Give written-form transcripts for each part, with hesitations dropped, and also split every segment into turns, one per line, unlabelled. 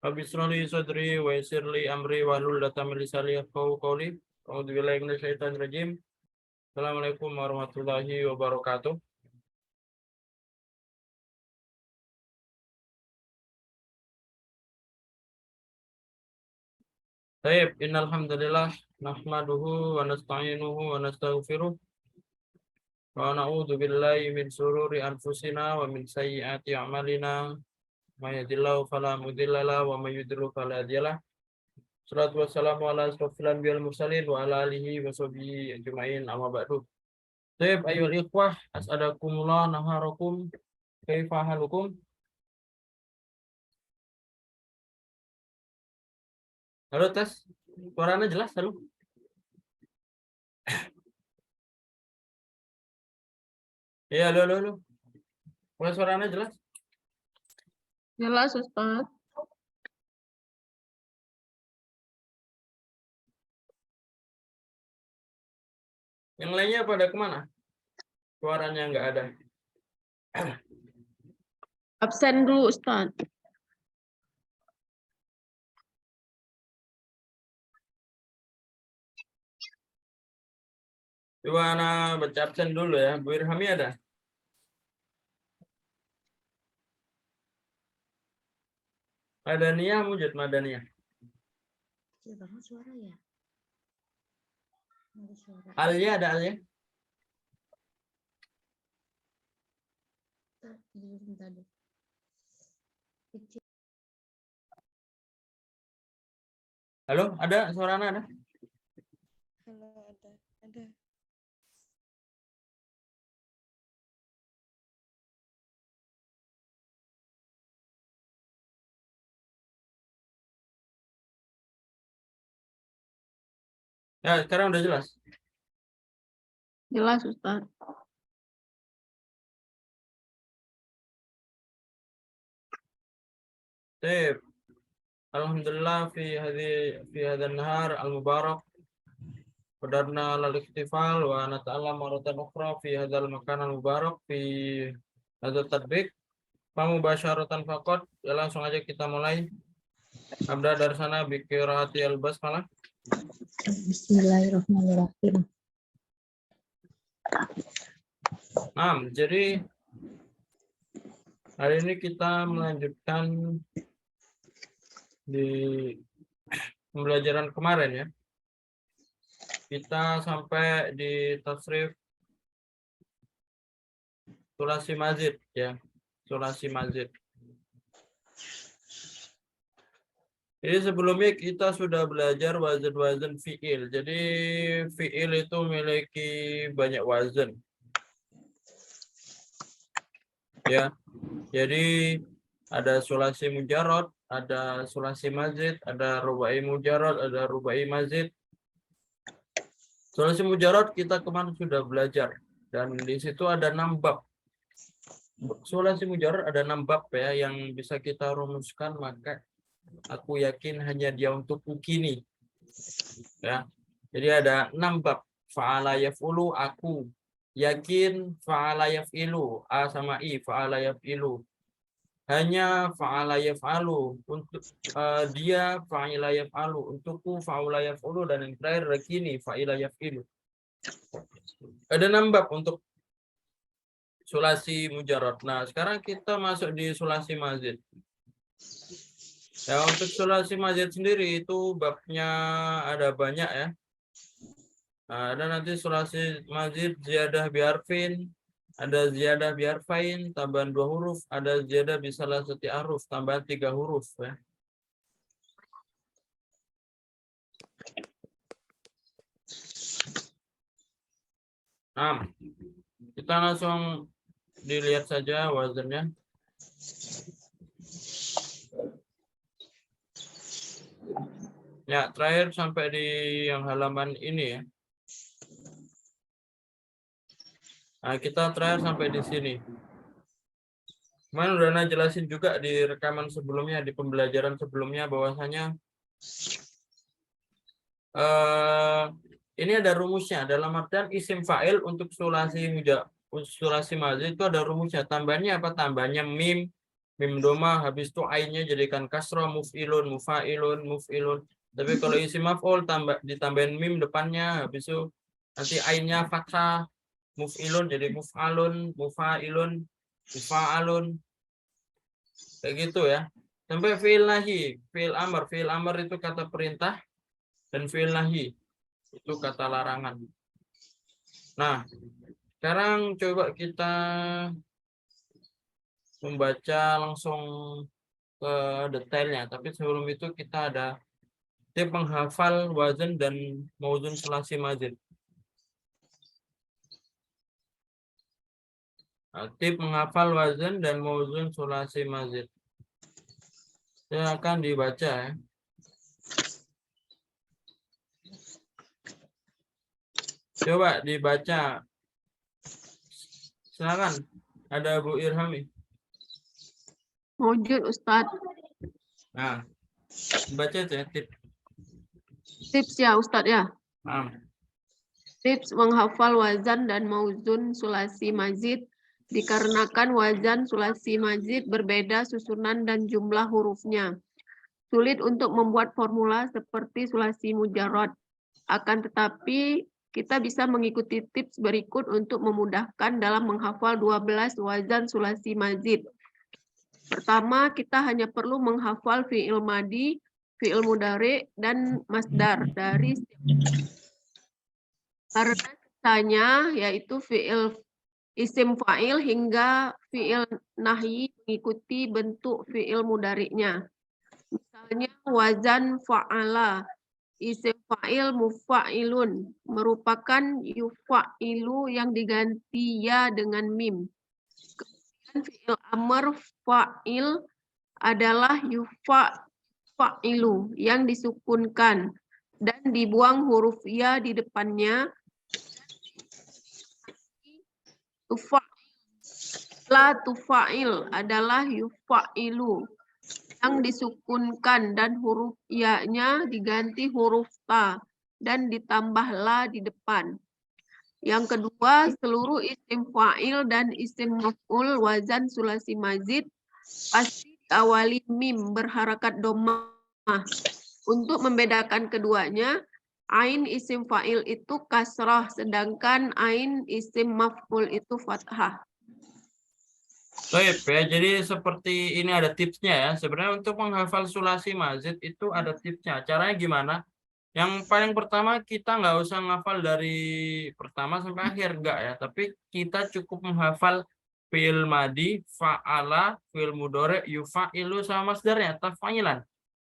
Rabbi ishrah li sadri wa yassir li amri wahlul 'uqdatam min lisani yafqahu qawli. A'udzubillahi minasyaitonir rajim. Assalamualaikum warahmatullahi wabarakatuh. Baik, innal hamdalillah nahmaduhu wa nasta'inuhu wa nastaghfiruh wa na'udzu billahi min shururi anfusina wa min sayyiati a'malina. May yahdihillahu fala mudilla lahu wa may yudlil fala hadiya lahu. Shalatu wassalamu ala asyrofil anbiya'il mursalin wa ala alihi wa sahbihi ajma'in, amma ba'du. Baik, ayyuhal ikhwah, as'adakumullah naharakum. Kaifa halukum? Halo, tes. Suaranya jelas, halo? Iya, halo, halo, halo. Suaranya jelas?
Jelas, Ustaz.
Yang lainnya pada kemana? Suaranya nggak ada.
Absen dulu, Ustaz.
Coba anak baca absen dulu ya. Bu Irhami ada? Madaniyah, Mujud Madaniyah.
Kecil banget suara ya. Ada suara.
Alia ada Alia?
Bentar deh. Kecil.
Halo, ada suaranya ada?
Halo, ada.
Ya, sekarang udah jelas.
Jelas, Ustaz.
Sip. Alhamdulillah fi hadzal nahar al-mubarak. Qadarna lal ikhtifal wa nata'allam maratan ukhra fi hadzal makan al-mubarak fi hadzal tatbiq. Mubasharatan faqat. Ya, langsung aja kita mulai. Abda dari sana bi qiraati al-basmalah.
Bismillahirrahmanirrahim.
Jadi hari ini kita melanjutkan di pembelajaran kemarin ya. Kita sampai di tasrif sulasi mazid ya. Sulasi mazid. Jadi sebelumnya kita sudah belajar wazan-wazan fi'il. Jadi fi'il itu memiliki banyak wazan. Ya. Jadi ada sulasi mujarrad, ada sulasi mazid, ada rubai mujarrad, ada rubai mazid. Sulasi mujarrad kita kemarin sudah belajar dan di situ ada 6 bab. Sulasi mujarrad ada 6 bab ya yang bisa kita rumuskan, maka aku yakin hanya dia untuk ukini. Ya. Jadi ada 6 bab. Fa'ala yaf'ulu, aku yakin, fa'ala yaf'ilu, a sama i, fa'ala yaf'ilu. Hanya fa'ala yaf'alu, untuk dia fa'ila yaf'alu, untukku fa'ula yaf'ulu, dan yang terakhir yakini fa'ila yaf'ilu. Ada 6 bab untuk sulasi mujarrad. Nah, sekarang kita masuk di sulasi mazid. Ya, untuk sulasi mazid sendiri itu babnya ada banyak ya. Nah, ada nanti sulasi mazid ziyadah biharfin, ada ziyadah biharfain, tambahan 2 huruf, ada ziyadah bisalah sati aruf, tambahan 3 huruf ya. Nah, kita langsung dilihat saja wazannya. Ya, terakhir sampai di yang halaman ini ya. Nah, kita terakhir sampai di sini. Kemarin udah Ana jelasin juga di rekaman sebelumnya, di pembelajaran sebelumnya, bahwasanya ini ada rumusnya. Dalam artian isim fa'il untuk sulasi mazid itu ada rumusnya. Tambahnya apa? Tambahnya mim, mim doma, habis itu ainnya jadikan kasroh, muf'ilun, mufailun, muf'ilun. Tapi kalau isim maf'ul ditambahin mim depannya, habis itu nanti ainnya fathah, muf'ilun jadi muf'alun, mufailun, mufa'alun. Kayak gitu ya. Sampai fi'il nahi, fi'il amr itu kata perintah, dan fi'il nahi itu kata larangan. Nah, sekarang coba kita membaca langsung ke detailnya, tapi sebelum itu kita ada tip menghafal wazan dan mauzun sulasi mazid. Nah, tip menghafal wazan dan mauzun sulasi mazid. Silakan dibaca ya. Coba dibaca. Silakan. Ada Bu Irhami.
Wujud Ustadz.
Nah, baca itu ya tip.
Tips ya Ustadz ya.
Nah,
Tips menghafal wazan dan mauzun sulasi mazid dikarenakan wazan sulasi mazid berbeda susunan dan jumlah hurufnya. Sulit untuk membuat formula seperti sulasi mujarrad. Akan tetapi kita bisa mengikuti tips berikut untuk memudahkan dalam menghafal 12 wazan sulasi mazid. Pertama, kita hanya perlu menghafal fi'il madi, fi'il mudhari, dan masdar dari karena sisanya yaitu fi'il isim fa'il hingga fi'il nahyi mengikuti bentuk fi'il mudhari'nya. Misalnya wazan fa'ala, isim fa'il mufa'ilun merupakan yufa'ilu yang diganti ya dengan mim. Kemudian fi'il amr fa'il adalah yufa'ilu yang disukunkan dan dibuang huruf ya di depannya. La tufa'il adalah yufa'ilu yang disukunkan dan huruf ya-nya diganti huruf ta dan ditambah la di depan. Yang kedua, seluruh isim fa'il dan isim maf'ul wazan sulasi mazid pasti diawali mim berharakat dhammah. Untuk membedakan keduanya, ain isim fa'il itu kasrah, sedangkan ain isim maf'ul itu fathah.
baik ya. Jadi seperti ini ada tipsnya ya. Sebenarnya untuk menghafal sulasi mazid itu ada tipsnya. Caranya gimana? Yang paling pertama kita nggak usah menghafal dari pertama sampai akhir, enggak ya. Tapi kita cukup menghafal fi'il madi, fa'ala, fi'il mudhari, yufa'ilu sama masdarnya, taf'ilan.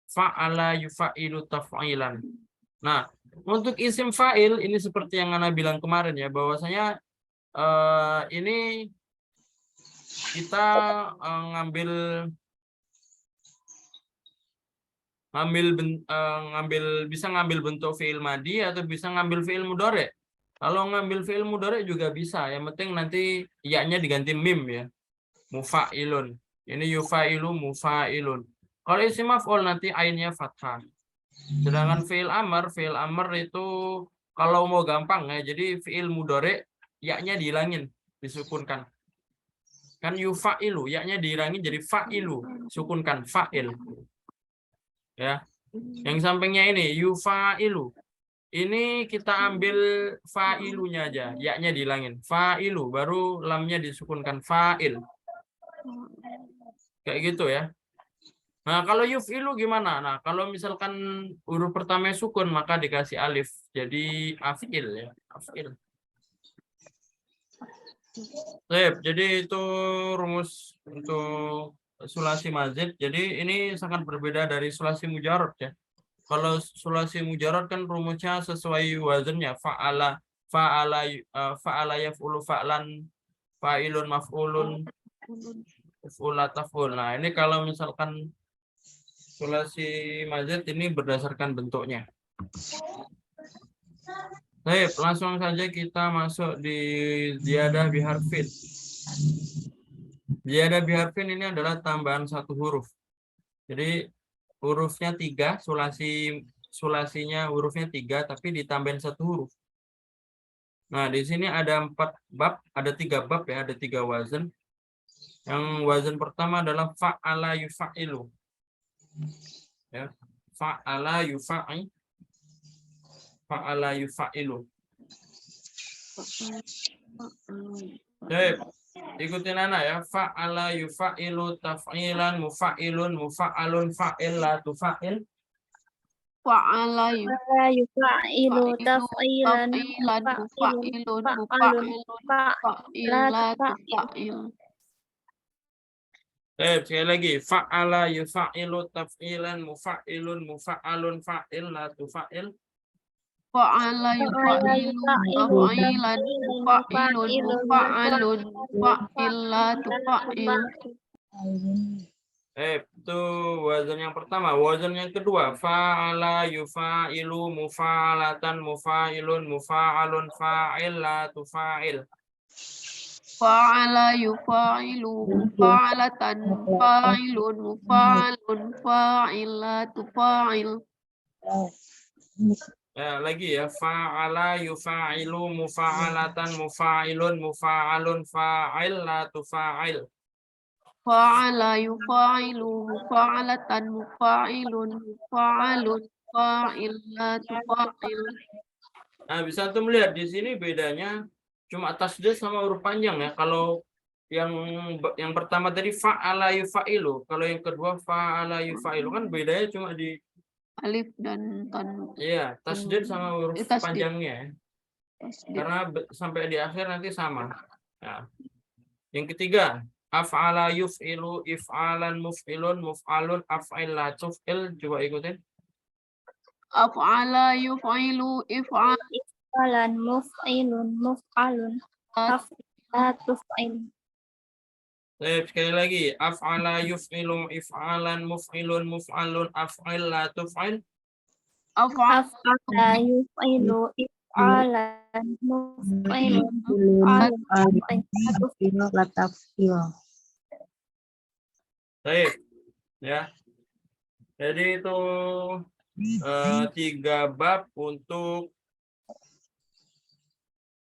Fa'ala yufa'ilu taf'ilan. Nah, untuk isim fa'il ini seperti yang Ana bilang kemarin ya, bahwasanya ini kita bisa ngambil bentuk fi'il madi atau bisa ngambil fi'il mudhari. Kalau ngambil fi'il mudhari juga bisa, yang penting nanti ya-nya diganti mim ya. Mufa'ilun. Ini yufa'ilu mufa'ilun. Kalau isim maf'ul nanti ainnya fathah. Sedangkan fi'il amr itu kalau mau gampang ya, jadi fi'il mudhari ya-nya dihilangin, disukunkan. Kan yufa'ilu, ya-nya dihilangin jadi fa'ilu, sukunkan fa'il. Ya. Yang sampingnya ini yufa'ilu. Ini kita ambil fa'ilunya aja, ya-nya dihilangin. Fa'ilu baru lamnya disukunkan fa'il. Kayak gitu ya. Nah, kalau yuf'ilu gimana? Nah, kalau misalkan huruf pertama sukun maka dikasih alif. Jadi af'il ya, af'il. Jadi itu rumus untuk sulasi mazid. Jadi ini sangat berbeda dari sulasi mujarrad ya. Kalau sulasi mujarrad kan rumusnya sesuai wazannya, fa'ala yaf'ulu fa'lan, fa'ilun maf'ulun, uf'ula taf'ul. Nah, ini kalau misalkan sulasi mazid ini berdasarkan bentuknya. Baik, langsung saja kita masuk di ziyadah biharfin. Ziyadah biharfin ini adalah tambahan satu huruf. Jadi hurufnya 3, sulasinya hurufnya 3, tapi ditambahin satu huruf. Nah, di sini ada 4 bab, ada 3 bab ya, ada 3 wazan. Yang wazan pertama adalah fa'ala yufa'ilu. Ya. Fa'ala yufa'i. Fa'ala yufa'ilu. Baik. Ikutin anak ya. Fa'ala yufa'ilu taf'ilan mufa'ilun mufa'alun fa'il la tufa'il.
Fa'ala
yufa'ilu taf'ilan
taf'ilan mufa'ilun
fa'alun
fa'ilatu fa'il.
Sekali lagi. Fa'ala yufa'ilu taf'ilan mufa'ilun mufa'alun fa'il la tufa'il.
Fa'ala yufa'ilu taf'ilan mufa'ilun mufa'alun fa'ilatu fa'il.
Itu wazan yang pertama. Wazan yang kedua, fa'ala yufa'ilu mufa'alatan mufa'ilun mufa'alun fa'ilatu fa'il.
Fa'ala yufa'ilu mufa'alatan fa'ilun mufa'alun fa'ilatu fa'il.
Ya, lagi ya, fa'ala yufa'ilu mufa'alatan mufa'ilun mufa'alun fa'ilatu fa'il.
Fa'ala yufa'ilu mufa'alatan mufa'ilun mufa'alun fa'ilatu fa'il.
Nah, bisa tuh melihat di sini bedanya cuma tasdid sama huruf panjang ya. Kalau yang pertama tadi fa'ala yufa'ilu, kalau yang kedua fa'ala yufa'ilu kan bedanya cuma di
Alif dan tan.
iya, tasdid sama huruf
Tasdid.
panjangnya ya.
Tasdid.
Karena sampai di akhir nanti sama. Ya. Yang ketiga, af'ala yuf'ilu if'alan muf'ilun muf'alun af'il la tuf'il. Coba ikutin.
Af'ala yuf'ilu
Falan muf'ilun muf'alun la tuf'il.
Sekali lagi, af'ala yuf'ilu if'alan muf'ilun muf'alun af'il la tuf'il.
Af'ala yuf'ilu if'alan muf'ilun muf'alun la tuf'il.
Baik, ya. Jadi itu 3 bab untuk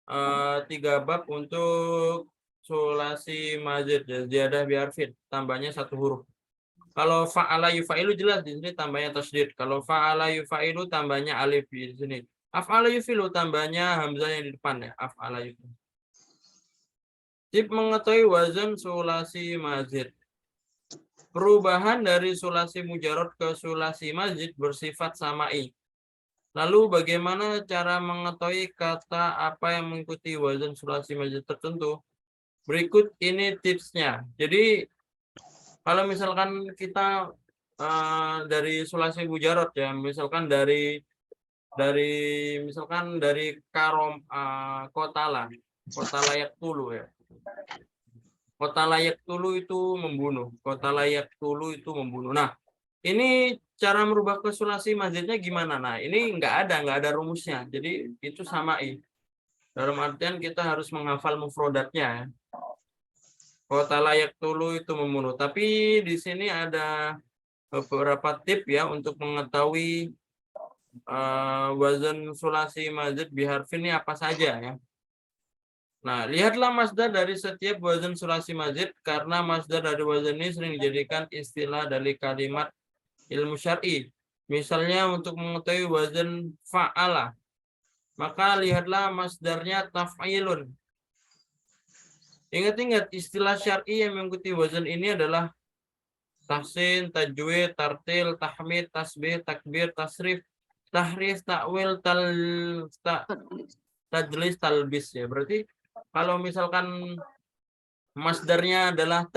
3 bab untuk sulasi mazid ya, ziyadah biharfin, tambahnya 1 huruf. Kalau fa'ala yufa'ilu jelas di sini tambahnya tasdid. Kalau fa'ala yufa'ilu tambahnya alif di sini. Af'ala yufilu tambahnya hamzah yang di depan ya, af'ala yufilu. Tip mengetahui wazan sulasi mazid. Perubahan dari sulasi mujarrad ke sulasi mazid bersifat sama'i. Lalu bagaimana cara mengetahui kata apa yang mengikuti wazan sulasi mazid tertentu? Berikut ini tipsnya. Jadi kalau misalkan kita dari sulasi mujarrad ya, misalkan dari karom kotala layak tulu ya. Kota layak tulu itu membunuh. Kota layak tulu itu membunuh. Nah, ini cara merubah ke sulasi mazidnya gimana? Nah, ini nggak ada rumusnya. Jadi itu sama'i. Dalam artian kita harus menghafal mufrodatnya. Ya. Kota layak tulu itu membunuh. Tapi di sini ada beberapa tip ya untuk mengetahui wazan sulasi mazid biharfin ini apa saja ya. Nah, lihatlah masdar dari setiap wazan sulasi mazid karena masdar dari wazan ini sering dijadikan istilah dari kalimat ilmu syar'i. Misalnya untuk mengetahui wazan fa'ala, maka lihatlah masdarnya taf'ilun. Ingat-ingat istilah syar'i yang mengikuti wazan ini adalah tahsin, tajwid, tartil, tahmid, tasbih, takbir, tasrif, tahrif, ta'wil, tajlis, talbis ya. Berarti kalau misalkan masdarnya adalah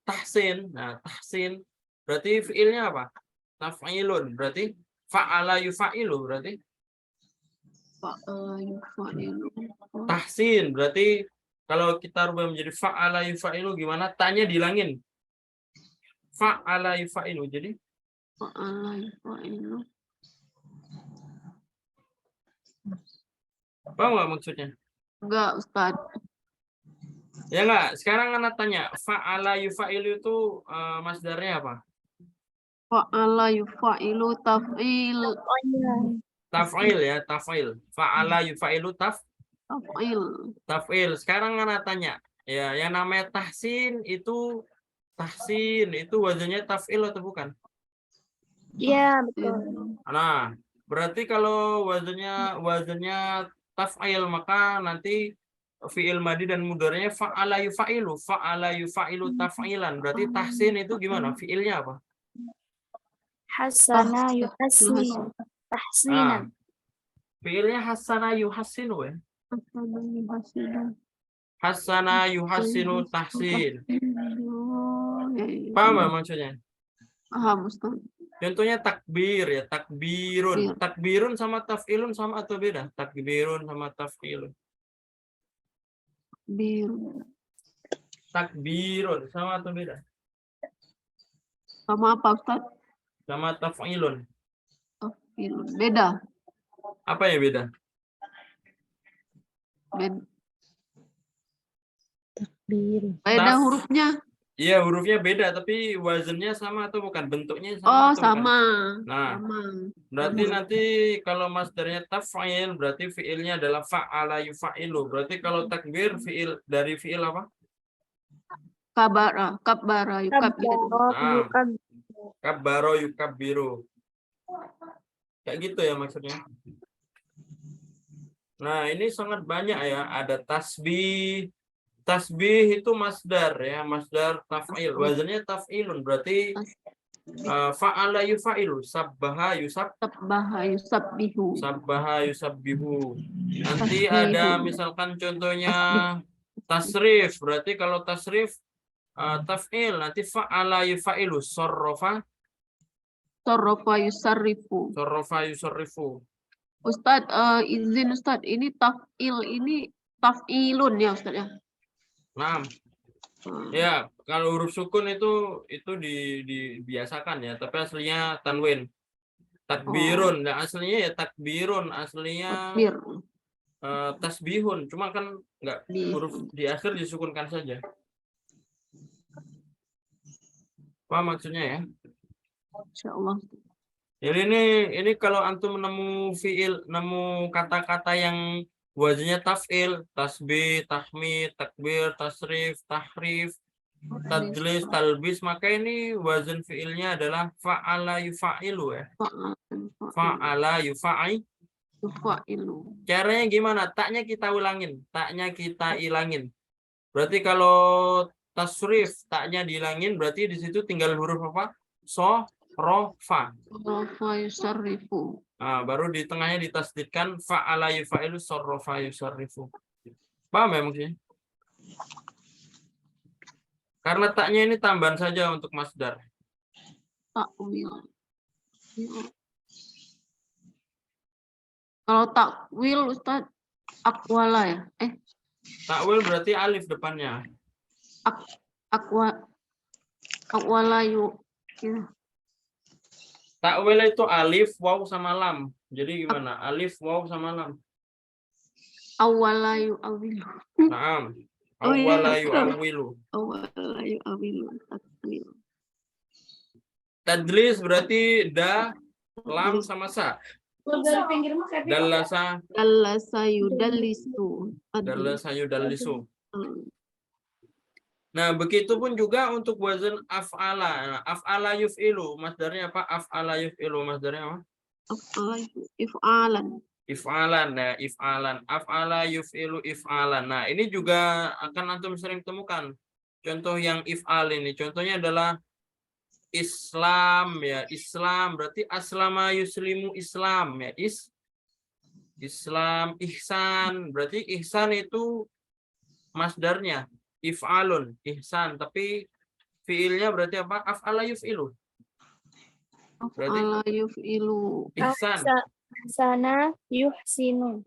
tahsin, nah tahsin berarti fiilnya apa? Taf'ilun, berarti fa'ala yufa'ilu berarti
Fa'ala yufa'ilu.
tahsin, berarti kalau kita rubah menjadi fa'ala yufa'ilu gimana? Tanya dihilangin. Fa'ala yufa'ilu. Jadi
Fa'ala yufa'ilu.
apa enggak maksudnya?
Enggak, Ustaz.
Ya enggak, sekarang anak tanya, fa'ala yufa'ilu itu masdarnya apa?
Fa'ala yufa'ilu taf'il.
Taf'il ya, taf'il. Fa'ala yufa'ilu
Taf'il.
taf'il. Sekarang anak tanya, ya yang namanya tahsin itu tahsin itu wazannya taf'il atau bukan?
Iya, betul.
Nah, berarti kalau wazannya taf'il maka nanti fi'il madi dan mudhari'nya fa'ala yufa'ilu taf'ilan. Berarti tahsin itu gimana? Fi'ilnya apa?
Hasana yuhasinu.
Nah,
Tahsinan.
fi'ilnya hasana yuhassinu ya. Hasana yuhassinu tahsin. Paham nggak maksudnya?
Paham, Ustaz.
Contohnya takbir ya, takbirun.
Takbir.
Takbirun sama taf'ilun sama atau beda? Takbirun sama taf'ilun.
Biru.
Takbirun sama atau beda?
Sama apa, Ustaz?
Sama taf'ilun.
Biru. Beda.
Apa ya beda?
Beda hurufnya.
Iya, hurufnya beda tapi wazannya sama atau bukan? Bentuknya sama
Oh,
atau bukan?
sama.
Nah,
Sama.
berarti
Sama.
nanti kalau masdarnya taf'il berarti fiilnya adalah fa'ala yufa'ilu. Berarti kalau takbir fiil dari fiil apa?
Kabara, kabara, yukabiru.
Nah, kabbaro yukabbiru. Kayak gitu ya maksudnya. Nah, ini sangat banyak ya. Ada tasbih. Tasbih itu masdar ya, masdar taf'il. Wazannya taf'ilun berarti fa'ala yufa'ilu, sabbaha
Sabbaha, yusabbihu.
sabbaha yusabbihu. Nanti ada misalkan contohnya tasrif. Berarti kalau tasrif taf'il nanti fa'ala yufa'ilu, sorrofa
Sarrafa, yusarrifu.
yusarrifu.
Ustaz, izin Ustaz, ini taf'il ini taf'ilun ya Ustaz ya?
Nah, ya kalau huruf sukun itu dibiasakan ya, tapi aslinya tanwin. Takbirun, nah aslinya ya takbirun, aslinya
Takbir.
tasbihun, cuma kan nggak huruf di akhir disukunkan saja. Apa maksudnya ya?
Insyaallah.
Jadi ini kalau antum nemu kata-kata yang wazannya taf'il, tasbih, tahmid, takbir, tasrif, tahrif, tadlis, talbis, maka ini wazan fi'ilnya adalah fa'ala yufa'ilu ya. Fa'ala
Yufa'ilu.
Caranya gimana? Taknya kita ulangin, taknya kita ilangin. Berarti kalau tasrif taknya dihilangin, berarti di situ tinggal huruf apa? Rofa.
Sarrafa, yusarrifu.
Nah, baru di tengahnya ditasdidkan fa'ala yufa'ilu sarrafa yusarrifu. Paham ya maksudnya? Karena taknya ini tambahan saja untuk masdar.
Takwil. Kalau takwil Ustaz akwala ya?
Takwil berarti alif depannya.
Akwala yu. Ya.
Takwil itu alif, waw sama lam. Jadi gimana? Alif, waw sama lam.
Awala yu awilu.
Naam.
Oh, iya,
Awwala
betul.
yu'awwilu.
Awala yu awilu. Takwil.
Tadlis berarti lam sama sa. Dallasa,
Dallasa yudallisu.
dallasa yudallisu. Nah, begitu pun juga untuk wazan af'ala. Nah, af'ala yuf'ilu, masdarnya apa? Af'ala yuf'ilu, masdarnya apa?
If'alan.
If'alan, nah, if'alan. Af'ala yuf'ilu if'alan. Nah, ini juga akan antum sering temukan. Contoh yang if'al ini, contohnya adalah Islam ya, Islam berarti aslama yuslimu Islam ya, Islam, ihsan, berarti ihsan itu masdarnya if'alun, ihsan, tapi fiilnya berarti apa? Af'ala yuf'ilu. Berarti
Af'ala yuf'ilu.
ihsan.
Hasana yuhsinu.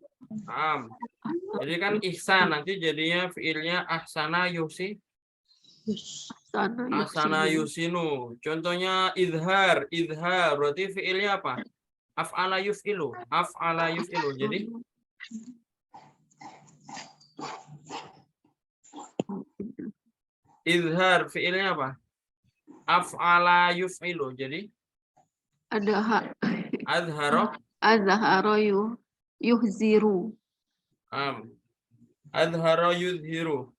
Jadi kan ihsan nanti jadinya fiilnya ahsana yusi. Ahsana yusinu. Contohnya idhar, berarti fiilnya apa? Af'ala yuf'ilu, af'ala yuf'ilu. Jadi idhar fiilnya apa? Af'ala yuf'ilu. Jadi
ada hak.
Azharo
yuhziru.
Azharo yuzhiru.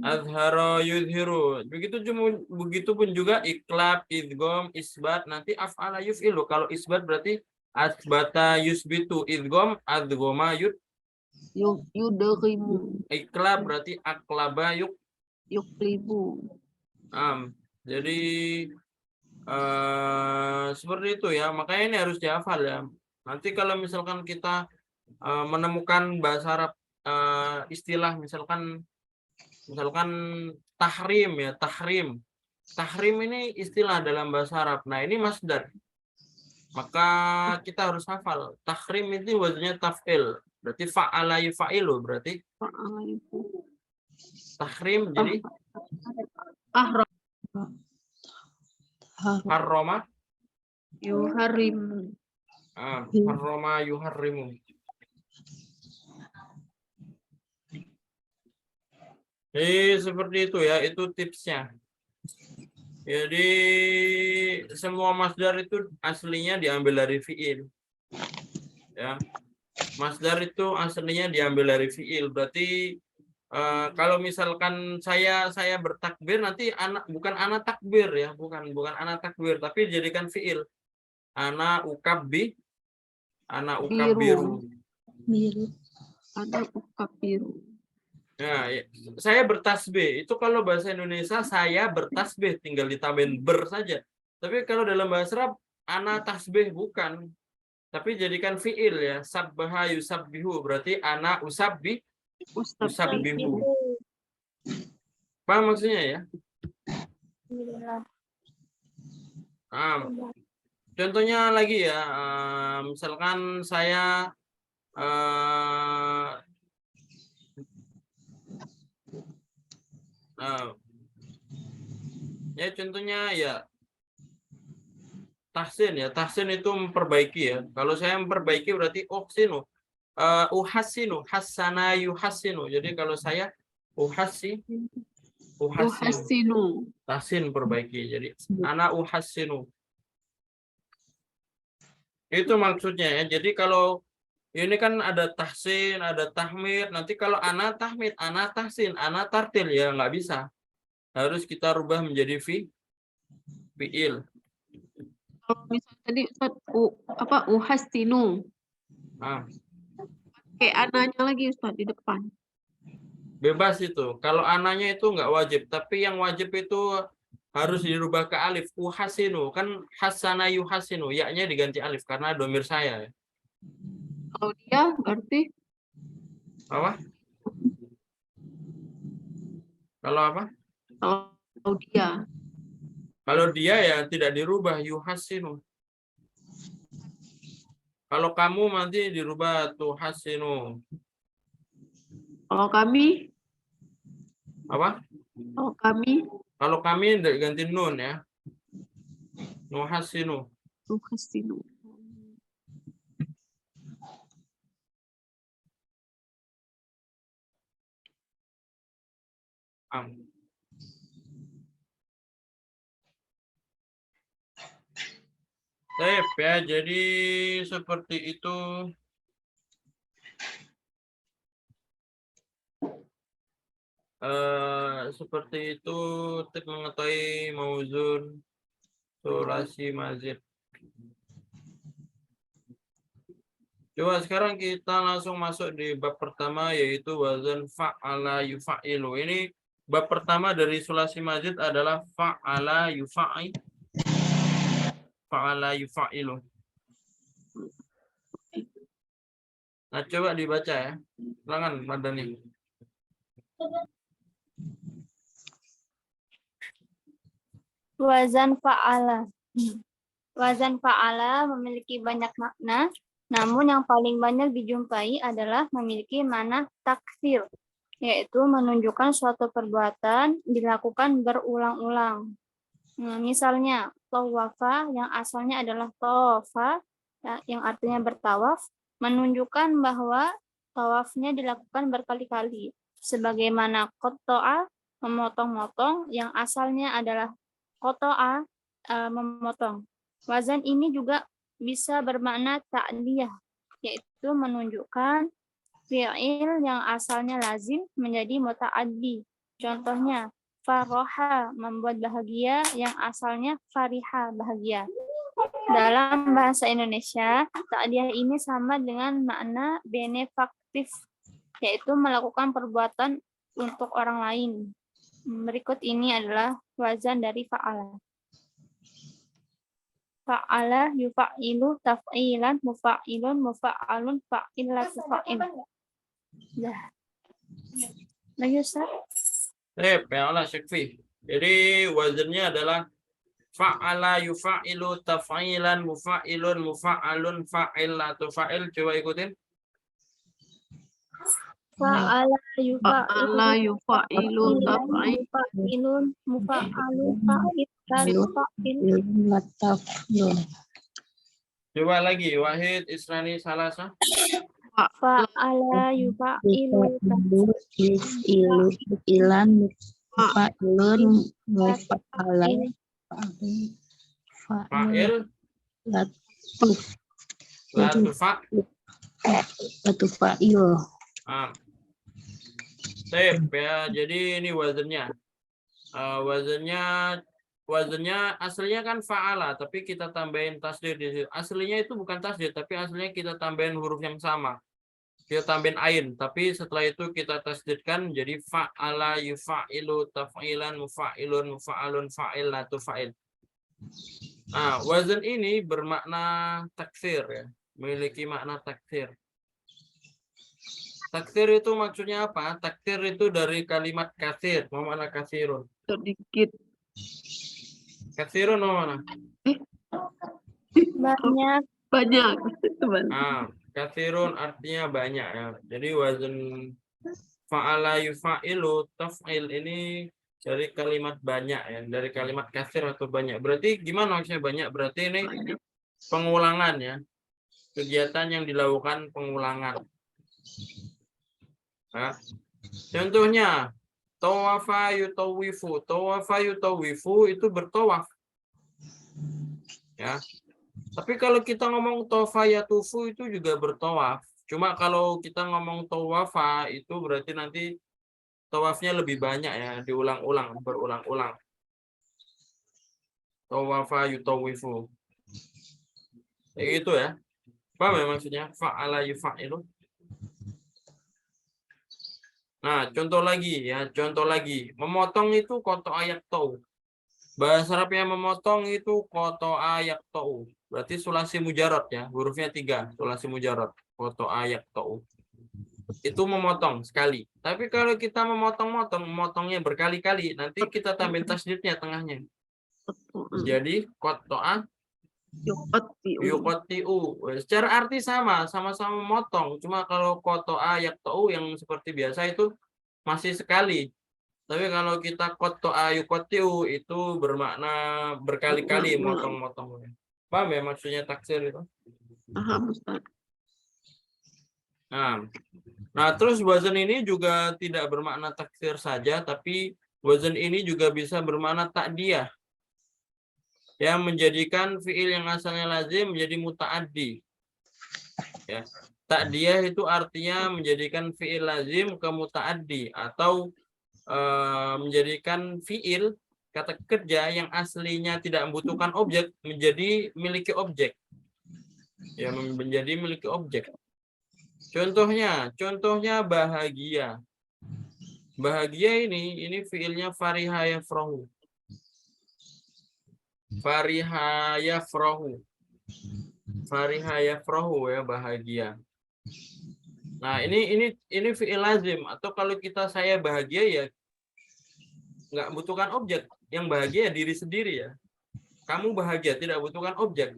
Azharo yuzhiru. Begitupun juga iklab, idgham, isbat, nanti af'ala yuf'ilu. Kalau isbat berarti asbata yusbitu, idgham adghama
Yudghimu.
iklab berarti aklaba
Yuklibu.
jadi seperti itu ya. Makanya ini harus dihafal ya. Nanti kalau misalkan kita menemukan bahasa Arab istilah misalkan tahrim ya, tahrim. Tahrim ini istilah dalam bahasa Arab. Nah, ini masdar. Maka kita harus hafal. Tahrim itu wazannya taf'il. Berarti fa'ala yufa'ilu berarti tahrim jadi harrama
Yuharimu.
harrama yuharrimu. Seperti itu ya, itu tipsnya. Jadi semua masdar itu aslinya diambil dari fiil. Ya. Masdar itu aslinya diambil dari fiil. Berarti kalau misalkan saya bertakbir nanti bukan anak takbir ya, bukan anak takbir, tapi jadikan fiil. Ana ukabbiru.
Ada ukabiru.
Nah, saya bertasbih. Itu kalau bahasa Indonesia saya bertasbih tinggal ditambahin ber saja. Tapi kalau dalam bahasa Arab ana tasbih bukan. Tapi jadikan fiil ya. Sabbaha yusabbihu berarti ana usabbihu. Paham maksudnya ya? Contohnya lagi ya. Misalkan saya ya contohnya ya tahsin ya. Tahsin itu memperbaiki ya. Kalau saya memperbaiki berarti uhsinu. Uhassinu, hassana yuhassinu. Jadi kalau saya uhassinu. Tahsin perbaiki. Jadi ana uhassinu. Itu maksudnya ya. Jadi kalau ini kan ada tahsin, ada tahmid. Nanti kalau ana tahmid, ana tahsin, ana tartil ya nggak bisa. Harus kita rubah menjadi fiil.
Kalau misalnya tadi Ustaz, uhastinu. Kayak ananya lagi Ustaz di depan.
Bebas itu. Kalau ananya itu nggak wajib, tapi yang wajib itu harus dirubah ke alif. Uhasinu kan hasana yuhasinu, ya-nya diganti alif karena domir saya.
Kalau dia berarti
Apa? Kalau apa?
Kalau dia.
Kalau dia ya tidak dirubah yuhasinu. Kalau kamu nanti dirubah tuhasinu.
Kalau kami.
Apa? Kalau kami ganti nun ya. Nuhasinu. Baik ya, jadi seperti itu. Seperti itu tip mengetahui mauzun sulasi mazid. Coba sekarang kita langsung masuk di bab pertama yaitu wazan fa'ala yufa'ilu. Ini bab pertama dari sulasi mazid adalah fa'ala yufa'ilu. Nah, coba dibaca ya. Silakan Madani.
Wazan fa'ala. Wazan fa'ala memiliki banyak makna, namun yang paling banyak dijumpai adalah memiliki makna taksir, yaitu menunjukkan suatu perbuatan dilakukan berulang-ulang. Misalnya, tawafa yang asalnya adalah tawafa, yang artinya bertawaf, menunjukkan bahwa tawafnya dilakukan berkali-kali. Sebagaimana qata'a, memotong-motong, yang asalnya adalah qata'a, memotong. Wazan ini juga bisa bermakna ta'diyah, yaitu menunjukkan fi'il yang asalnya lazim menjadi muta'addi. Contohnya, faroha membuat bahagia yang asalnya fariha bahagia. Dalam bahasa Indonesia, ta'diyah ini sama dengan makna benefaktif, yaitu melakukan perbuatan untuk orang lain. Berikut ini adalah wazan dari fa'ala. Fa'ala yufa'ilu taf'ilan mufa'ilun mufa'alun fa'ilatu fa'il. Dah. Lagi Ustaz?
Ya Allah Syekfi. Jadi wazannya adalah fa'ala yufa'ilu taf'ilan mufa'ilun mufa'alun fa'ilatu fa'il. Coba ikutin.
Fa'ala
Fa'ala yufa'ilu taf'il.
mufa'ilun mufa'alun fa'ilatu fa'il.
Coba lagi. Wahid, Israni, Salasa.
Fa'ala yufa'ilu
ilan fa'ilun mufa'alan
Fa'il. Latu fa'.
latu fa'il.
Sip ya. Jadi ini wazannya. Wazannya aslinya kan fa'ala, tapi kita tambahin tasdid di situ. Aslinya itu bukan tasdid, tapi aslinya kita tambahin huruf yang sama. Kita tambahin ain, tapi setelah itu kita tasdidkan jadi fa'ala yufa'ilu taf'ilan mufa'ilun mufa'alun fa'ilatu fa'il. Nah, wazan ini bermakna taksir ya, memiliki makna taksir. Taksir itu maksudnya apa? Taksir itu dari kalimat kasir, mana kasirun.
Sedikit.
Kasirun mana?
banyak
Banyak.
Kasirun artinya banyak ya. Jadi wazan fa'ala yufa'ilu taf'il ini dari kalimat banyak ya, dari kalimat kasir atau banyak. Berarti gimana maksudnya banyak? Berarti ini pengulangan ya. Kegiatan yang dilakukan pengulangan. Nah, contohnya tawafa yutawifu. Tawafa yutawifu itu bertawaf. Ya. Tapi kalau kita ngomong tawafa yatufu itu juga bertawaf. Cuma kalau kita ngomong tawafa itu berarti nanti tawafnya lebih banyak ya, diulang-ulang, berulang-ulang. Tawafa yutawifu. Kayak gitu ya. Paham ya maksudnya? Fa'ala yufa'ilu. Nah, contoh lagi ya, contoh lagi. Memotong itu koto ayak tau. Bahasa Arab yang memotong itu koto ayak tau. Berarti sulasi mujarot ya, hurufnya 3, sulasi mujarot. Koto ayak tau. Itu memotong sekali. Tapi kalau kita memotongnya berkali-kali, nanti kita tambahin tasdidnya tengahnya. Jadi kotoa yuqatti'u. Secara arti sama-sama memotong. Cuma kalau kotoa yakta'u yang seperti biasa itu masih sekali. Tapi kalau kita kotoa yuqatti'u itu bermakna berkali-kali motong-motongnya. Paham ya maksudnya taksir itu?
Paham, Ustaz.
Nah, terus wazan ini juga tidak bermakna taksir saja, tapi wazan ini juga bisa bermakna ta'diyah. Yang menjadikan fiil yang asalnya lazim menjadi muta'addi. Ya. Ta'diyah itu artinya menjadikan fiil lazim ke muta'addi atau menjadikan fiil kata kerja yang aslinya tidak membutuhkan objek menjadi miliki objek. Ya, menjadi miliki objek. Contohnya bahagia. Bahagia ini fiilnya fariha yafrahu. Fariha yafrahu. Fariha yafrahu ya, bahagia. Nah, ini fi'il lazim, atau kalau saya bahagia ya nggak butuhkan objek. Yang bahagia ya diri sendiri ya. Kamu bahagia tidak butuhkan objek.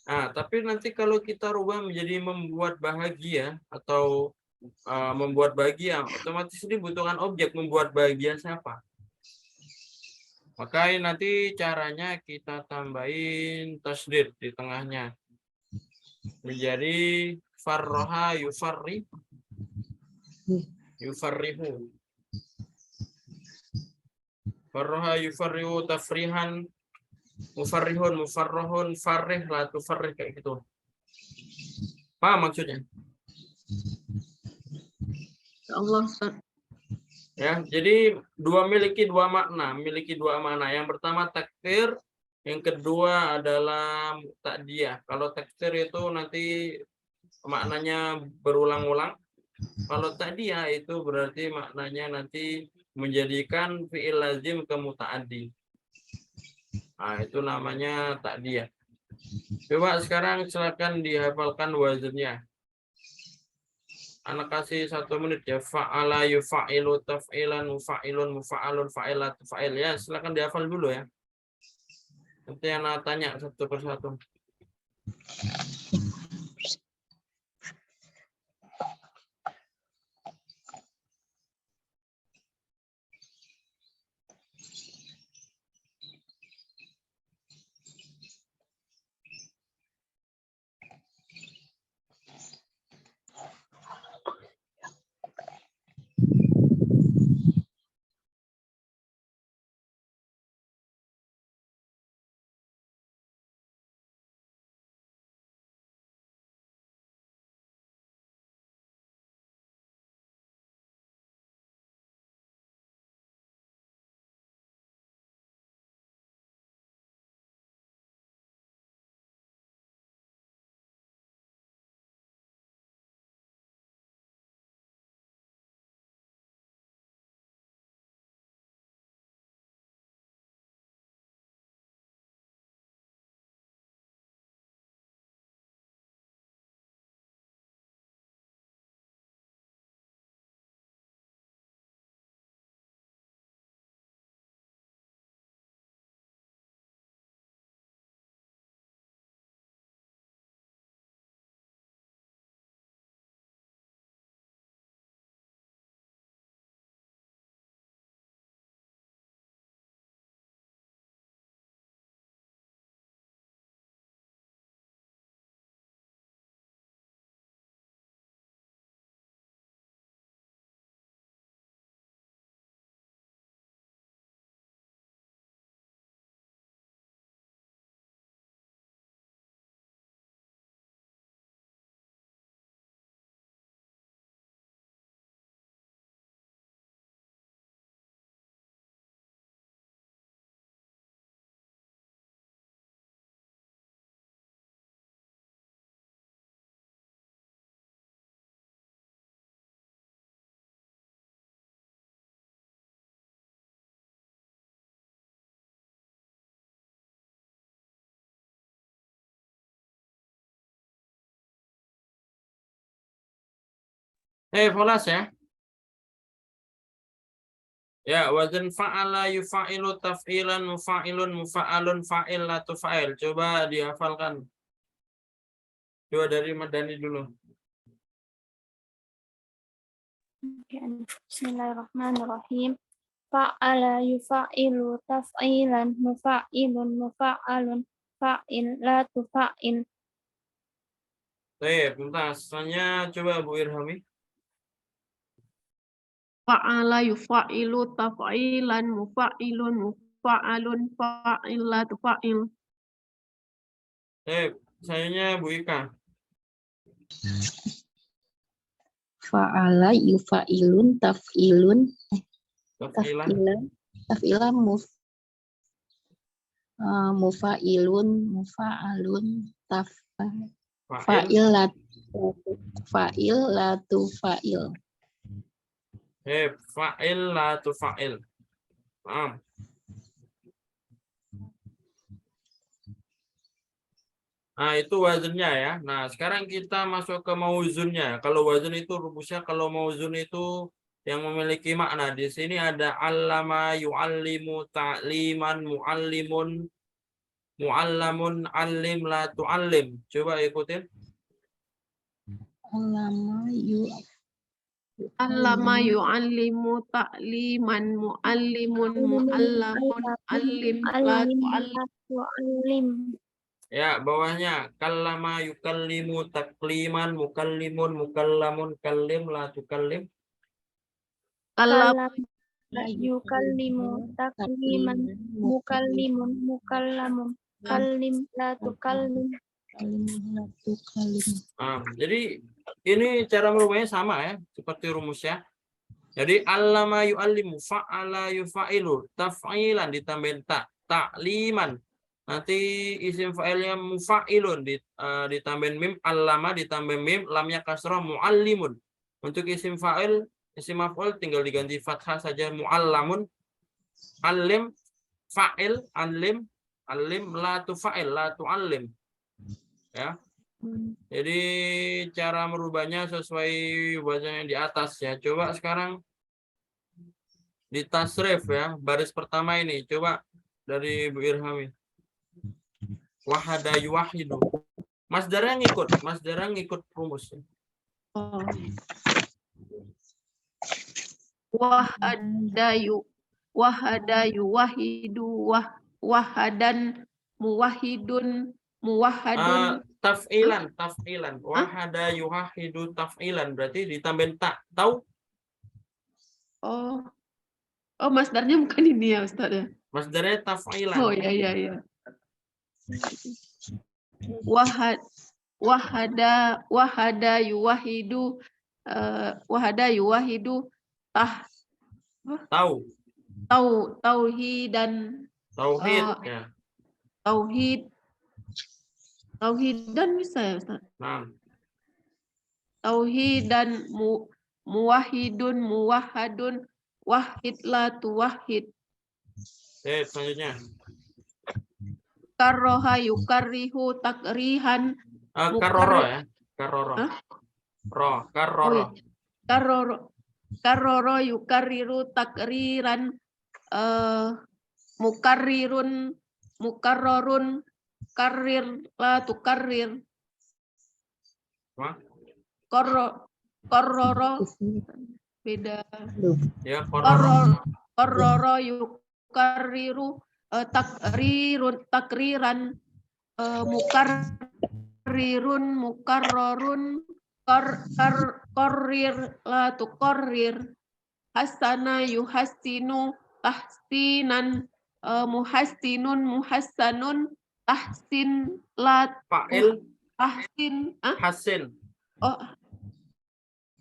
Nah, tapi nanti kalau kita rubah menjadi membuat bahagia atau membuat bahagia, otomatis ini butuhkan objek. Membuat bahagia siapa? Maka nanti caranya kita tambahin tasdid di tengahnya. Menjadi farroha yufarrihu. Farroha yufarrihu tafrihan. Mufarrihun, mufarrohun, farrih, la tufarrih, kayak gitu. Paham maksudnya?
Ya Allah, Ustaz.
Ya, jadi memiliki dua makna, Yang pertama takdir, yang kedua adalah takdiyah. Kalau takdir itu nanti maknanya berulang-ulang. Kalau takdiyah itu berarti maknanya nanti menjadikan fi'il lazim ke muta'addi. Nah, itu namanya takdiyah. Coba sekarang silakan dihafalkan wazannya. Anak kasih 1 menit ya. Fa'ala yufa'ilu taf'ilan mufa'ilun mufa'alun fa'ilat fa'il. Ya, silakan dihafal dulu ya. Nanti anak tanya satu persatu. Folas ya. Ya, wazan fa'ala yufa'ilu taf'ilan mufa'ilun mufa'alun fa'ilatu fa'il. Coba dihafalkan. Coba dari Madani dulu.
Bismillahirrahmanirrahim. Fa'ala yufa'ilu taf'ilan mufa'ilun mufa'alun fa'ilatu fa'il.
Bentar, selanjutnya coba Bu Irhami.
Fa'ala yufa'ilu taf'ilan mufa'ilun mufa'alun fa'ilatu fa'il.
Sayangnya Bu Ika.
Fa'ala yufa'ilun taf'ilun
Taf'ilan.
taf'ilan mufa'ilun mufa'alun
Fa'il.
fa'ilatu fa'il.
Fa'ilatu fa'il. Paham? Nah, itu wazannya ya. Nah, sekarang kita masuk ke mauzunnya. Kalau wazan itu rumusnya, kalau mauzun itu yang memiliki makna. Di sini ada allama yu'allimu ta'liman mu'allimun mu'allamun allim la tu'allim. Coba ikutin.
Allama yu'allimu ta'liman mu'allimun mu'allamun allim la
tu'allim.
Ya, bawahnya kallama yukallimu takliman mukallimun mukallamun kallim la tukallim.
Allama
Yukallimu takliman mukallimun mukallamun kallim la tukallim.
Jadi ini cara merubahnya sama ya, seperti rumusnya. Jadi allama yu'allimu, fa'ala yufa'ilu, taf'ilan ditambahin ta, ta'liman. Nanti isim fa'ilnya mufa'ilun ditambahin mim, allama ditambahin mim, lamnya kasrah mu'allimun. Untuk isim fa'il, isim maf'ul tinggal diganti fathah saja mu'allamun. Alim, fa'il, alim, la tufa'il, la tu'allim. Ya. Jadi cara merubahnya sesuai bahasa yang di atas ya. Coba sekarang di tasrif ya, baris pertama ini. Coba dari Bu Irhami. Wahada yuwahidu. Masdarnya ngikut rumus.
Oh. Wahada yuwahidu, wahadan, muwahidun, muwahadun.
Taf'ilan. Wahada yuwahidu taf'ilan. Berarti ditambahin tak. Tahu?
Oh, masdarnya bukan ini ya, Ustaz ya?
Masdarnya taf'ilan.
Oh, ya. Wahada yuwahidu,
Tahu.
tauhidan,
Tauhid ya.
tauhidan bisa ya, Ustaz?
Nah,
Tauhidan, muwahidun, muwahadun, wahid la tuwahid.
selanjutnya.
Karroha yukarrihu takrihan.
Karoro ya. Karoro.
Hah?
Karoro.
Karroro yukarriru takriran, mukarrorun, karrir la tukarrir.
Apa?
Korroro beda.
Ya, kororo.
Korroro yukarriru takriran, mukarrorun, korrir la tukorrir. Hasana yuhassinu tahsinan, muhassinun, muhassanun, tahsin la
Fa'il
tahsin.
hasin.
Oh,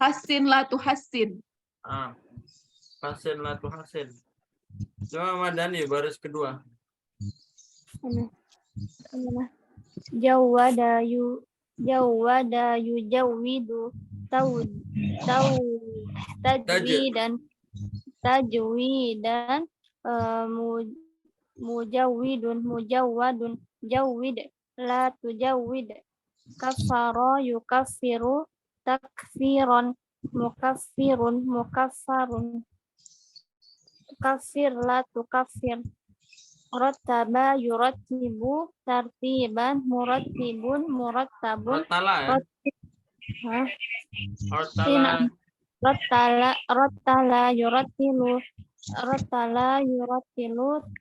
hasin la tuhassin.
Hasin la tu hasin. Coba Madani baris kedua.
Jawada yujawidu tajwidan mujawwadun jawwid la tujawwid. Kafara yukaffiru takfiran mukaffarun. Kafir la tukaffir. Rattaba yurattibu tartiban murattabun.
Rotala ya.
Hah?
Rotala.
Rattala yurattilu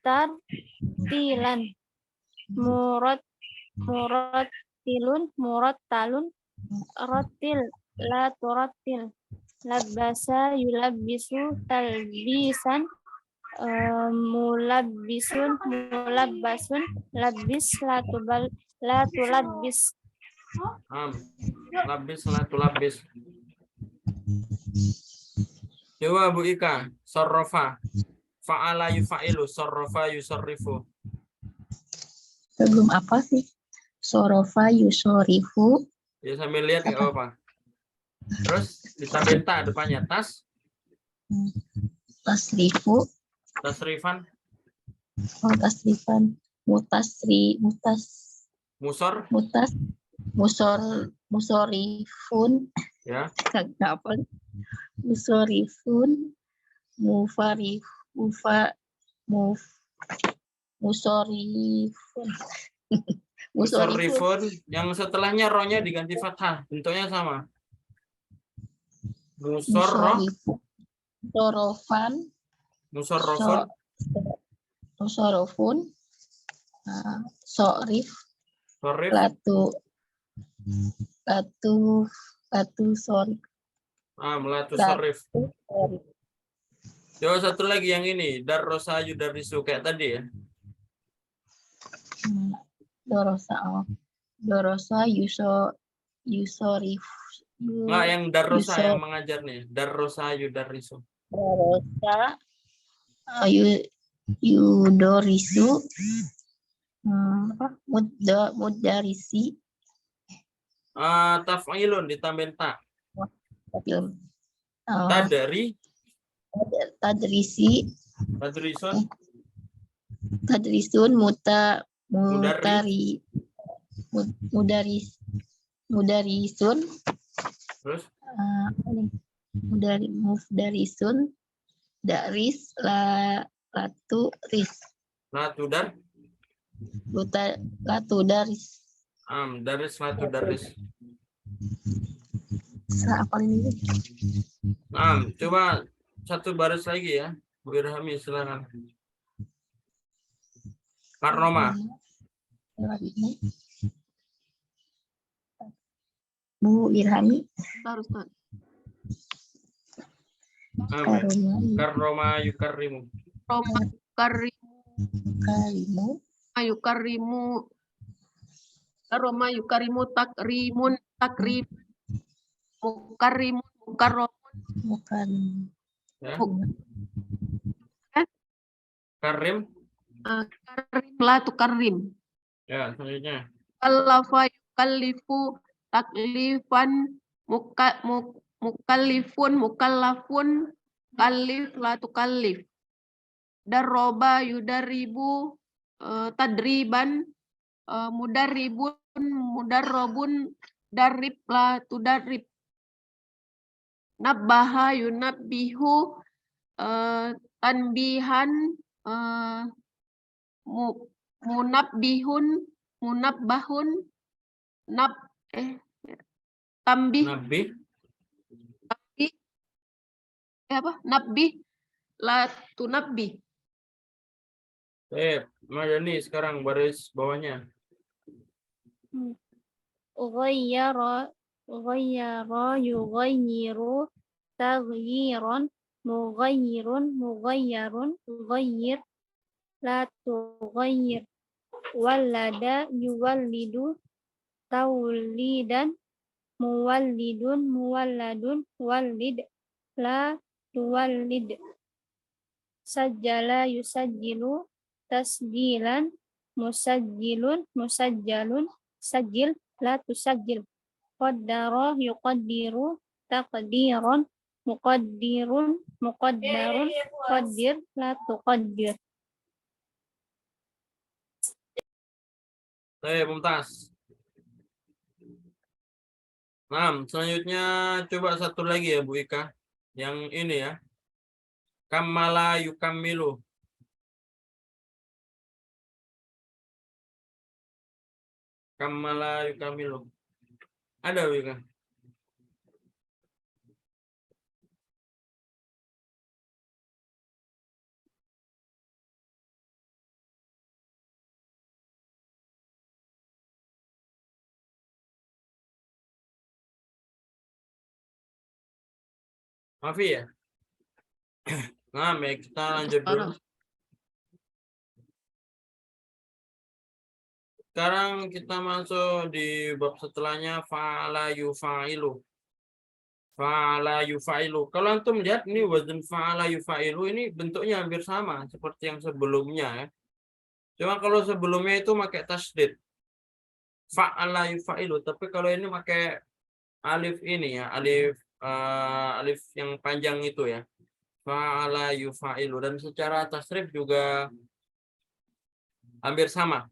tartilan. Murattalun rattil la turattil. Labbasa yulabbisu talbisan, mulabbasun labbis la tulabbis.
Labis la tulabbis. Coba Bu Ika, sarrafa. Fa'ala yufa'ilu, sarrafa yusarrifu.
Sebelum apa sih? Sorofa yusorifu.
Ya sambil lihat nggak apa-apa. Terus ditambahin ta depannya,
Tasrifu.
tasrifan,
Tasrifan. Musorifun.
ya.
Nggak apa. Musorifun.
Musorifun, yang setelahnya rohnya diganti fathah, bentuknya sama.
Musorofun. Sorif.
Sorif.
Latu sorif.
Melatu sorif. Coba satu lagi yang ini, darrosa yudarisu kayak tadi ya.
Dorosa yusorif.
Nggak, yang darrosa yang mengajar nih, darrosa yudarisu.
Darasa. Yudorisu. Apa? Mudarisi.
Taf'ilun ditambahin ta.
Tapi
Tadari,
tadrisi.
tadrisun,
Tadrisun mudarisun.
terus
Apa nih? Mudarisun. Daris latu ris.
latudar,
Latu daris.
daris latudaris.
Apa ini?
Coba satu baris lagi ya, Bu Irhami silakan. Karoma,
Bu Irhami.
Bentar, Ustaz.
karoma yukarrimu.
Roma
Kalimu.
yukarimu. Roma yukarimu takrimun takrim. Mukarimun mukarromun.
Bukan.
Ya. Karim,
Karim la tukarim.
ya selanjutnya.
Kallafa yukallifu taklifan mukallifun mukallafun kallif la tukallif. Darroba yudaribu tadriban mudarribun mudarrobun darrib la tudarrib. Nabbaha yunabbihu tanbihan munabbihun munabbahun tambih
Nabi,
apa nabbih la tunabbih.
Madani sekarang baris bawahnya.
Ghayyara yughayyiru taghyiran mughayyirun mughayyarun ghayyir la tughayyir walada yuwallidu tawlidan muwallidun muwalladun wallid la tuwallid sajjala yusajjilu tasjilan musajjilun musajjalun sajjil la tusajjil qaddara yuqaddiru taqdiran muqaddirun muqaddarun qaddir la tuqaddir.
Mumtaz. Selanjutnya coba satu lagi ya Bu Ika. Yang ini ya. Kamala yukamilu. Kamala yukamilu. Ada Bu Ika? Mafi ya? Ya kita lanjut dulu. Sekarang kita masuk di bab setelahnya fa'ala yufa'ilu. Fa'ala yufa'ilu. Kalau antum lihat ini wazn fa'ala yufa'ilu ini bentuknya hampir sama seperti yang sebelumnya ya. Cuma kalau sebelumnya itu pakai tasdid. Fa'ala yufa'ilu, tapi kalau ini pakai alif ini ya, alif yang panjang itu ya. Fa'ala yufa'ilu, dan secara tasrif juga hampir sama.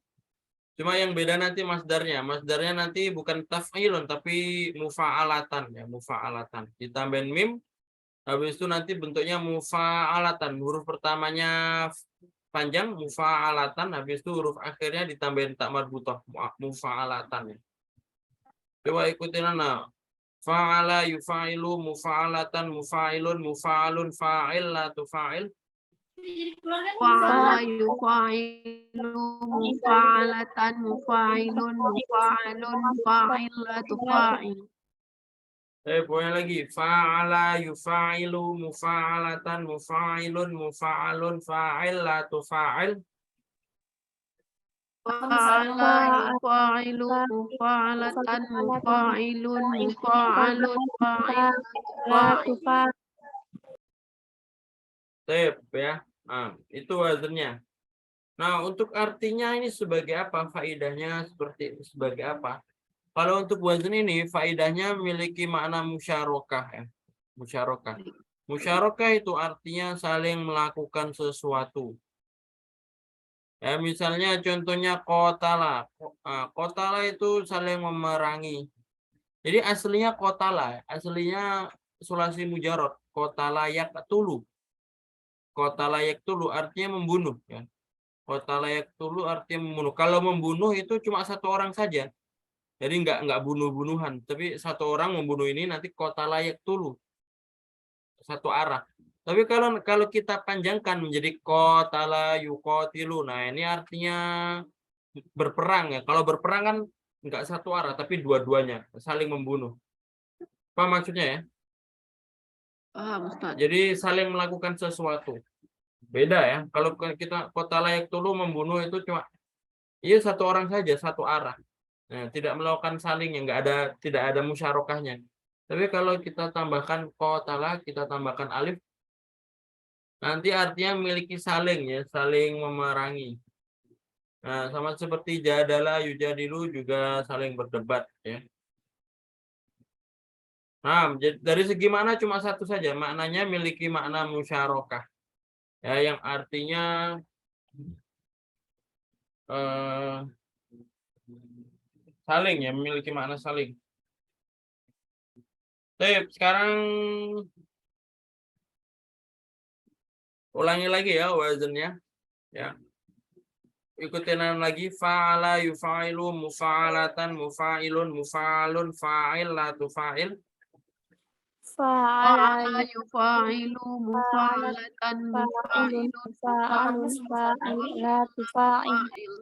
Cuma yang beda nanti masdarnya. Masdarnya nanti bukan taf'ilun tapi mufa'alatan ya, mufa'alatan. Ditambahin mim, habis itu nanti bentuknya mufa'alatan. Huruf pertamanya panjang mufa'alatan, habis itu huruf akhirnya ditambahin tak marbutah mufa'alatan ya. Coba ikutin ana. Fa'ala yufa'ilu mufa'alatan mufa'ilun mufa'alun fa'il la tufa'il.
Fa'ala yufa'ilu mufa'alatan mufa'ilun mufa'alun fa'il la tufa'il.
Boleh lagi. Fa'ala yufa'ilu mufa'alatan mufa'ilun mufa'alun fa'il la tufa'il.
Fa'ala yufa'ilu mufa'alatan mufa'ilun mufa'alun fa'il la tufa'il.
Sip ya. Nah, itu wazannya. Nah, untuk artinya ini sebagai apa? Faidahnya sebagai apa? Kalau untuk wazan ini, faidahnya memiliki makna musyarakah ya. Musyarakah. Musyarakah itu artinya saling melakukan sesuatu. Ya, misalnya contohnya kotala. Kotala itu saling memerangi. Jadi aslinya kotala, aslinya sulasi mujarot. Kota layak tulu. Kota layak tulu artinya membunuh. Ya. Kota layak tulu artinya membunuh. Kalau membunuh itu cuma satu orang saja. Jadi nggak bunuh-bunuhan. Tapi satu orang membunuh ini nanti kota layak tulu. Satu arah. Tapi kalau kita panjangkan menjadi qatala yuqatilu. Nah, ini artinya berperang ya. Kalau berperang kan enggak satu arah tapi dua-duanya saling membunuh. Apa maksudnya ya?
Paham, Ustaz.
Jadi saling melakukan sesuatu. Beda ya. Kalau kita qatala yaqtulu membunuh itu cuma satu orang saja, satu arah. Nah, tidak melakukan saling yang tidak ada musyarakahnya. Tapi kalau kita tambahkan qatala, kita tambahkan alif, nanti artinya memiliki saling ya, saling memerangi. Nah, sama seperti jadala yujadilu juga saling berdebat ya. Nah, dari segi makna cuma satu saja, maknanya memiliki makna musyarakah. Ya, yang artinya saling ya, memiliki makna saling. Baik, sekarang ulangi lagi ya wazannya ya. Ikutin lagi fa'ala yufa'ilu mufa'alatan mufa'ilun mufa'alun fa'il la tufa'il.
Fa'ala yufa'ilu mufa'alatan
fa'ilun,
mufa'ilun
fa'alun, fa'ilatu, fa'il.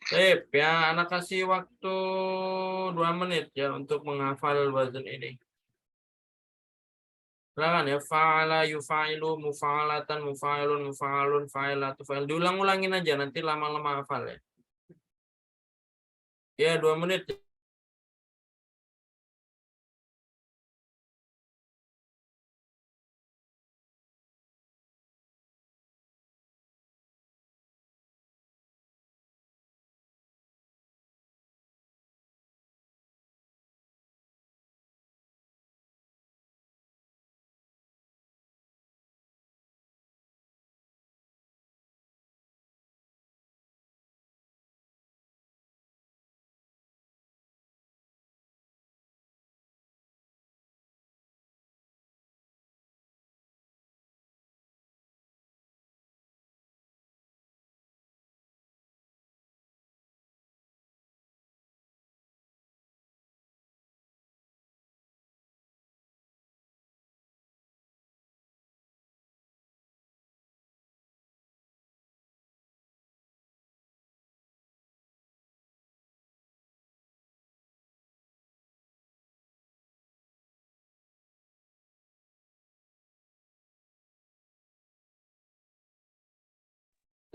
Sip ya, anak kasih waktu 2 menit ya untuk menghafal wazan ini. Silakan ya, fa'ala yufa'ilu mufa'alatan mufa'ilun mufa'alun fa'ilatu fa'il. Diulang-ulangin aja nanti lama-lama hafal ya. Ya, 2 menit.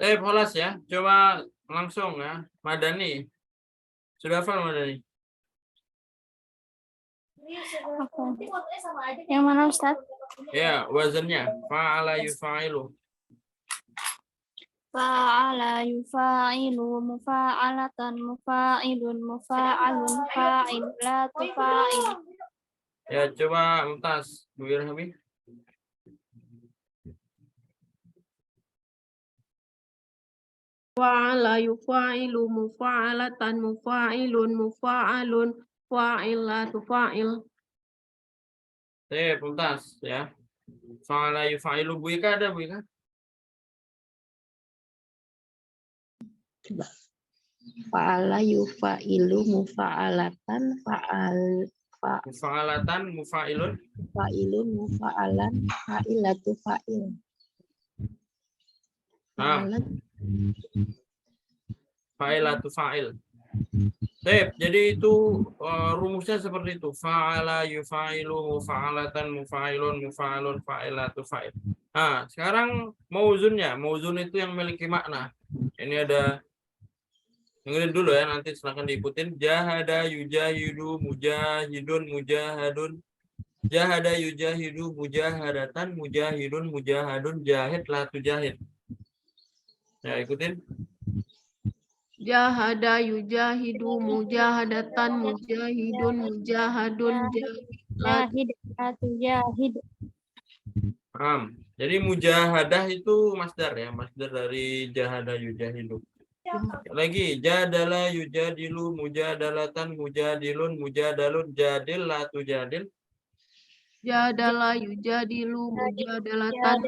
Kholas ya. Coba langsung ya. Madani. Sudah hafal Madani?
Yang mana Ustaz?
Ya, wazannya fa'ala yufa'ilu.
Fa'ala yufa'ilu mufa'alatan mufa'ilun mufa'alun fa'il la tufa'il.
Ya, coba Mumtaz, Bu Irhami.
Fa'ala yufa'ilu mufa'alatan mufa'ilun mufa'alun fa'ilatu fa'il.
Mumtaz ya. Fa'ala yufa'ilu. Bu Ika ada Bu Ika?
Fa'ala yufa'ilu mufa'alatan
Mufa'alatan mufa'ilun.
fa'ilun mufa'alan fa'ilatu fa'il.
Nah, fa'ilatu fa'il. Jadi itu rumusnya seperti itu. Fa'ala yufa'ilu mufa'alatan mufa'ilun mufa'alun fa'ilatu fa'il. Nah, sekarang mauzunnya. Mauzun itu yang memiliki makna. Ini ada, dengerin dulu ya, nanti silakan diikutin. Jahada yujahidu mujahidun mujahadun Jahada yujahidu mujahadatan, mujahidun, mujahadun, jahid, la tujahid. Ya, ikutin.
Jahada yujahidu mujahadatan mujahidun mujahadun jahid
Jahid, la tujahid.
Paham. Jadi mujahadah itu masdar ya, masdar dari jahada yujahidu. Lagi jadala yujadilu mujadalatan mujadilun mujadalun jadil la tujadil.
jadala yujadilu mujadalatan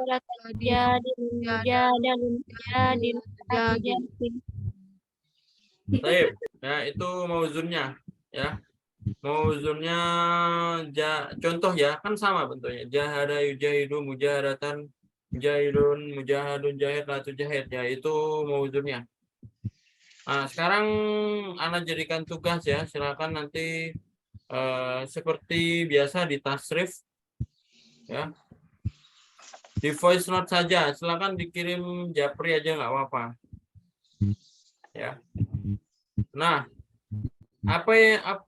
Jadilun, jadalun, jadil, la tujahid.
Baik. Ya, itu mauzunnya ya. Mauzunnya contoh ya, kan sama bentuknya. Jahada yujahidu mujahadatan mujahidun mujahadun jahid la tujahid ya, itu mauzunnya. Nah, sekarang Ana jadikan tugas ya, silakan nanti seperti biasa di tasrif ya. Di voice note saja, silakan dikirim japri aja nggak apa-apa. Ya. Nah,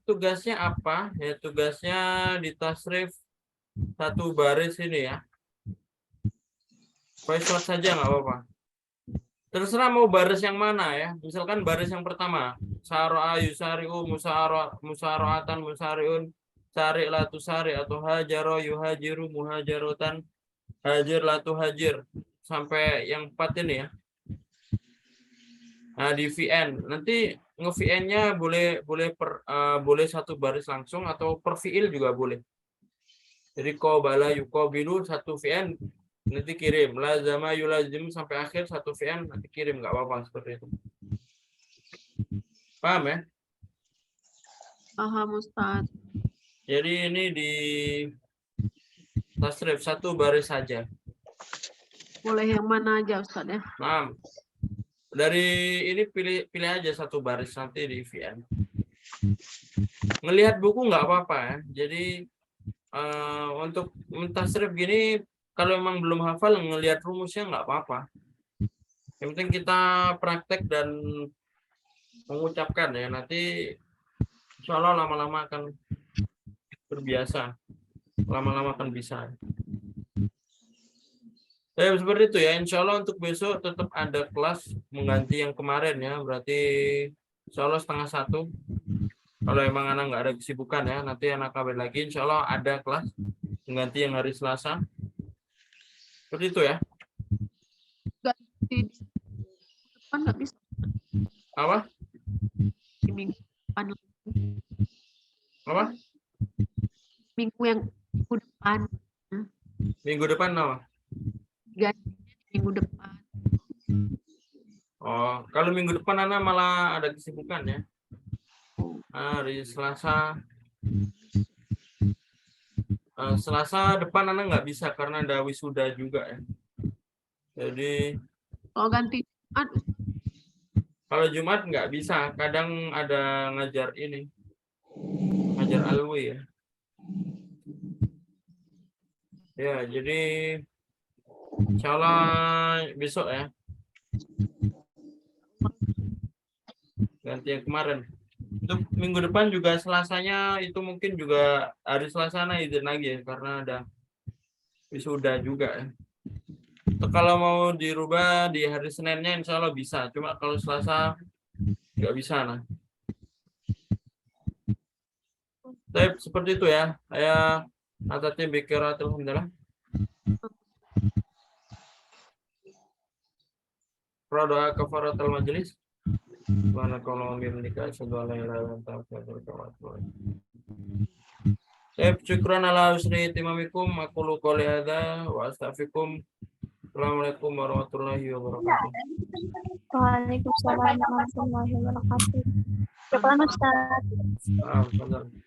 tugasnya apa? Ya, tugasnya di tasrif satu baris ini ya. Voice note saja nggak apa-apa. Terserah mau baris yang mana ya. Misalkan baris yang pertama, saro'a yusari'u musaro'atan musari'un sari' la tusari' atau hajaro yuhajiru muhajarotan hajir la tuhajir sampai yang 4 ini ya. Nah, di VN nanti nge-VN-nya boleh satu baris langsung atau per fiil juga boleh. Jadi qabala yuqabilu satu VN nanti kirim, lazama yulazim sampai akhir satu VN nanti kirim, nggak apa-apa seperti itu. Paham ya?
paham Ustaz.
Jadi ini di tasrif satu baris saja.
Boleh yang mana aja Ustaz ya?
Paham? Dari ini pilih aja satu baris nanti di VN. Ngelihat buku nggak apa-apa ya. Jadi untuk mentasrif gini kalau memang belum hafal ngelihat rumusnya nggak apa-apa. Yang penting kita praktek dan mengucapkan ya, nanti insya Allah lama-lama akan terbiasa, lama-lama akan bisa. Ya, seperti itu ya. Insya Allah untuk besok tetap ada kelas mengganti yang kemarin ya. Berarti insya Allah 12:30. Kalau emang anak nggak ada kesibukan ya, nanti anak kabar lagi. Insya Allah ada kelas mengganti yang hari Selasa. Seperti itu ya.
Di depan nggak bisa
Apa?
di minggu depan.
Apa?
Minggu depan.
Minggu depan apa?
Gantinya di minggu depan.
Oh, kalau minggu depan anak malah ada kesibukan ya. Hari Selasa. Selasa depan anak nggak bisa karena ada wisuda juga ya. Jadi
Kalau ganti Jumat,
kalau Jumat nggak bisa, kadang ada ngajar ini, ngajar alwi ya. Ya, jadi insya Allah besok ya. Ganti yang kemarin. Untuk minggu depan juga Selasanya itu mungkin juga hari Selasana izin lagi ya, karena ada wisuda juga ya. Kalau mau dirubah di hari Seninnya insya Allah bisa. Cuma kalau Selasa nggak bisa nah. Tapi seperti itu ya. Saya atatnya bikiratul alhamdulillah. Doa kafaratul majelis. Subhanakallah bihamdika asyhadu an la ilaha illa anta astaghfiruka wa atubu ilaik. Syukran ala husni timamikum. Aqulu qouli hadza wa astaghfirukum. Assalamualaikum warahmatullahi wabarakatuh.
Waalaikumsalam warahmatullahi wabarakatuh. Syukran Ustaz.
Benar.